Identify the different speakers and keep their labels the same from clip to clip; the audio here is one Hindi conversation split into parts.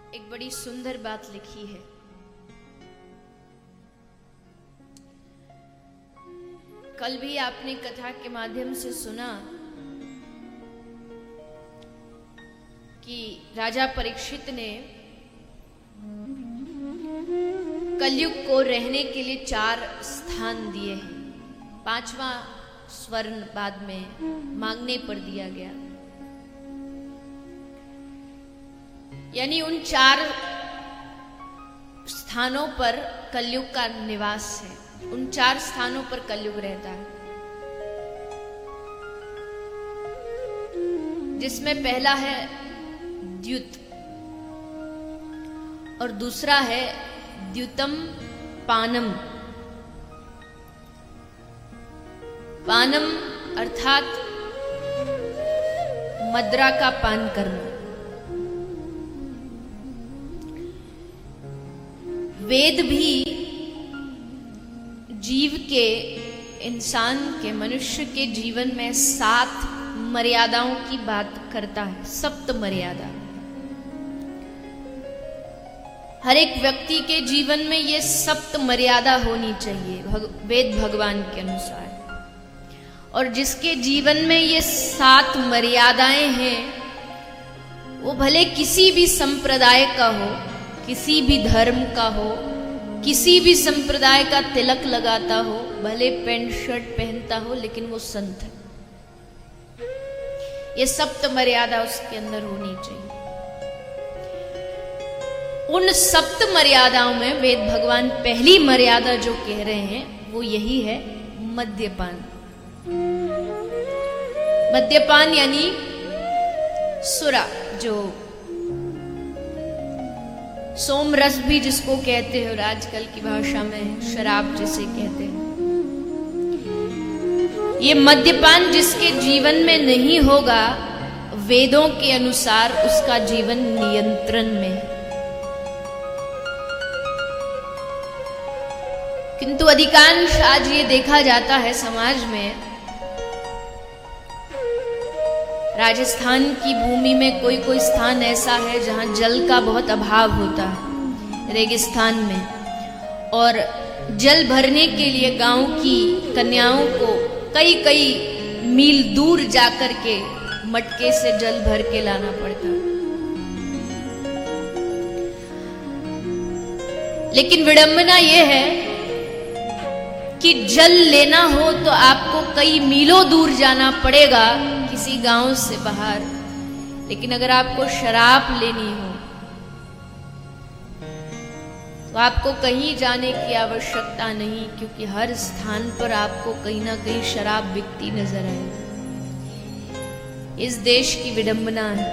Speaker 1: एक बड़ी सुंदर बात लिखी है। कल भी आपने कथा के माध्यम से सुना कि राजा परीक्षित ने कलयुग को रहने के लिए 4 स्थान दिए हैं। 5वां स्वर्ण बाद में मांगने पर दिया गया। यानी उन 4 स्थानों पर कलयुग का निवास है। उन 4 स्थानों पर कलयुग रहता है, जिसमें पहला है द्युत और दूसरा है द्युतम पानम। पानम अर्थात मदिरा का पान करना। वेद भी जीव के, इंसान के, मनुष्य के जीवन में 7 मर्यादाओं की बात करता है। 7 मर्यादा हर एक व्यक्ति के जीवन में ये 7 मर्यादा होनी चाहिए वेद भगवान के अनुसार। और जिसके जीवन में ये 7 मर्यादाएं हैं, वो भले किसी भी संप्रदाय का हो, किसी भी धर्म का हो, किसी भी संप्रदाय का तिलक लगाता हो, भले पैंट शर्ट पहनता हो, लेकिन वो संत है। ये 7 मर्यादा उसके अंदर होनी चाहिए। उन 7 मर्यादाओं में वेद भगवान पहली मर्यादा जो कह रहे हैं वो यही है, मद्यपान। मद्यपान यानी सुरा, जो सोमरस भी जिसको कहते हैं और आजकल की भाषा में शराब जिसे कहते हैं। ये मद्यपान जिसके जीवन में नहीं होगा, वेदों के अनुसार उसका जीवन नियंत्रण में है। किंतु अधिकांश आज ये देखा जाता है समाज में, राजस्थान की भूमि में कोई कोई स्थान ऐसा है जहां जल का बहुत अभाव होता है, रेगिस्तान में, और जल भरने के लिए गांव की कन्याओं को कई कई मील दूर जाकर के मटके से जल भर के लाना पड़ता है। लेकिन विडंबना यह है कि जल लेना हो तो आपको कई मीलों दूर जाना पड़ेगा, किसी गांव से बाहर। लेकिन अगर आपको शराब लेनी हो तो आपको कहीं जाने की आवश्यकता नहीं, क्योंकि हर स्थान पर आपको कहीं ना कहीं शराब बिकती नजर आएगी। इस देश की विडंबना है।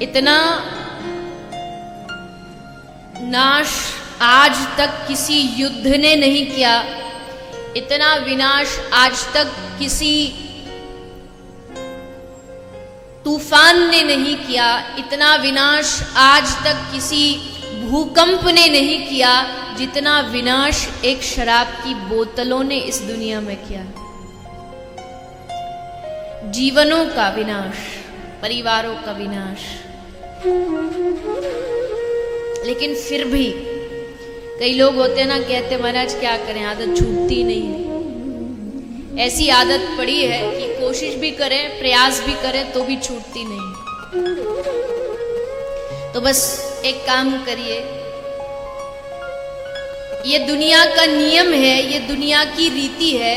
Speaker 1: इतना नाश आज तक किसी युद्ध ने नहीं किया, इतना विनाश आज तक किसी तूफान ने नहीं किया, इतना विनाश आज तक किसी भूकंप ने नहीं किया, जितना विनाश एक शराब की बोतलों ने इस दुनिया में किया। जीवनों का विनाश, परिवारों का विनाश। लेकिन फिर भी कई लोग होते ना, कहते महाराज क्या करें, आदत छूटती नहीं है। ऐसी आदत पड़ी है कि कोशिश भी करें, प्रयास भी करें तो भी छूटती नहीं। तो बस एक काम करिए, ये दुनिया का नियम है, ये दुनिया की रीति है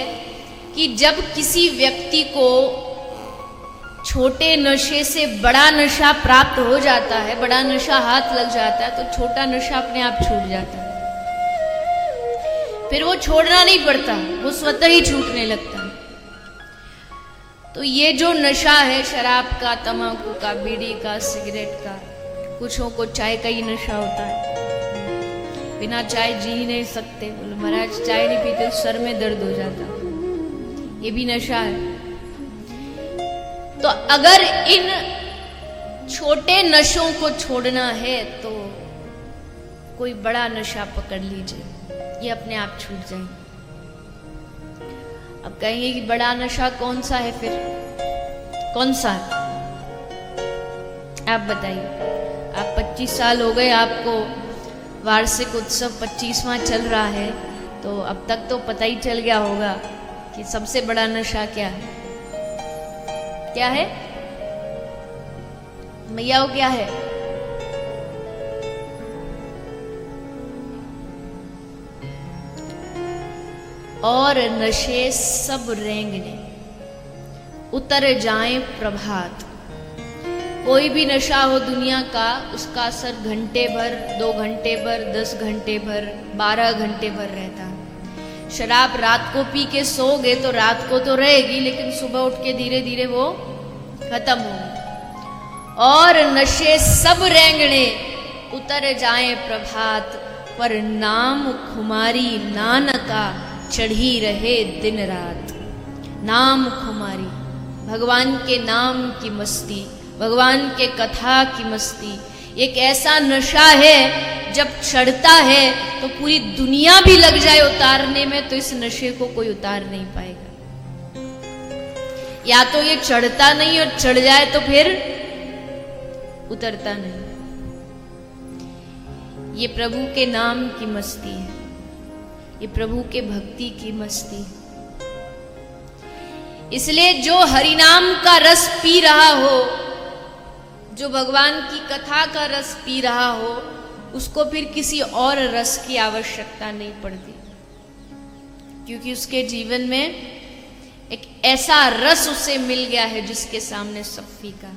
Speaker 1: कि जब किसी व्यक्ति को छोटे नशे से बड़ा नशा प्राप्त हो जाता है, बड़ा नशा हाथ लग जाता है, तो छोटा नशा अपने आप छूट जाता है। फिर वो छोड़ना नहीं पड़ता, वो स्वतः ही छूटने लगता है। तो ये जो नशा है शराब का, तंबाकू का, बीड़ी का, सिगरेट का, कुछों को चाय का ही नशा होता है। बिना चाय जी ही नहीं सकते, बोले महाराज चाय नहीं पीते तो सर में दर्द हो जाता, ये भी नशा है। तो अगर इन छोटे नशों को छोड़ना है तो कोई बड़ा नशा पकड़ लीजिए, ये अपने आप छूट जाएंगे। अब कहेंगे कि बड़ा नशा कौन सा है, फिर कौन सा है? आप बताइए, आप 25 साल हो गए, आपको वार्षिक उत्सव 25वां चल रहा है, तो अब तक तो पता ही चल गया होगा कि सबसे बड़ा नशा क्या है। क्या है मैया, वो क्या है? और नशे सब रेंगने उतर जाए प्रभात। कोई भी नशा हो दुनिया का, उसका असर घंटे भर, 2 घंटे भर, 10 घंटे भर, 12 घंटे भर रहता है। शराब रात को पी के सो गए तो रात को तो रहेगी, लेकिन सुबह उठ के धीरे धीरे वो खत्म होगी। और नशे सब रेंगने उतर जाए प्रभात, पर नाम खुमारी नानका चढ़ी रहे दिन रात। नाम खुमारी, भगवान के नाम की मस्ती, भगवान के कथा की मस्ती एक ऐसा नशा है, जब चढ़ता है तो पूरी दुनिया भी लग जाए उतारने में, तो इस नशे को कोई उतार नहीं पाएगा। या तो ये चढ़ता नहीं, और चढ़ जाए तो फिर उतरता नहीं। ये प्रभु के नाम की मस्ती है, ये प्रभु के भक्ति की मस्ती। इसलिए जो हरिनाम का रस पी रहा हो, जो भगवान की कथा का रस पी रहा हो, उसको फिर किसी और रस की आवश्यकता नहीं पड़ती, क्योंकि उसके जीवन में एक ऐसा रस उसे मिल गया है जिसके सामने सब फीका।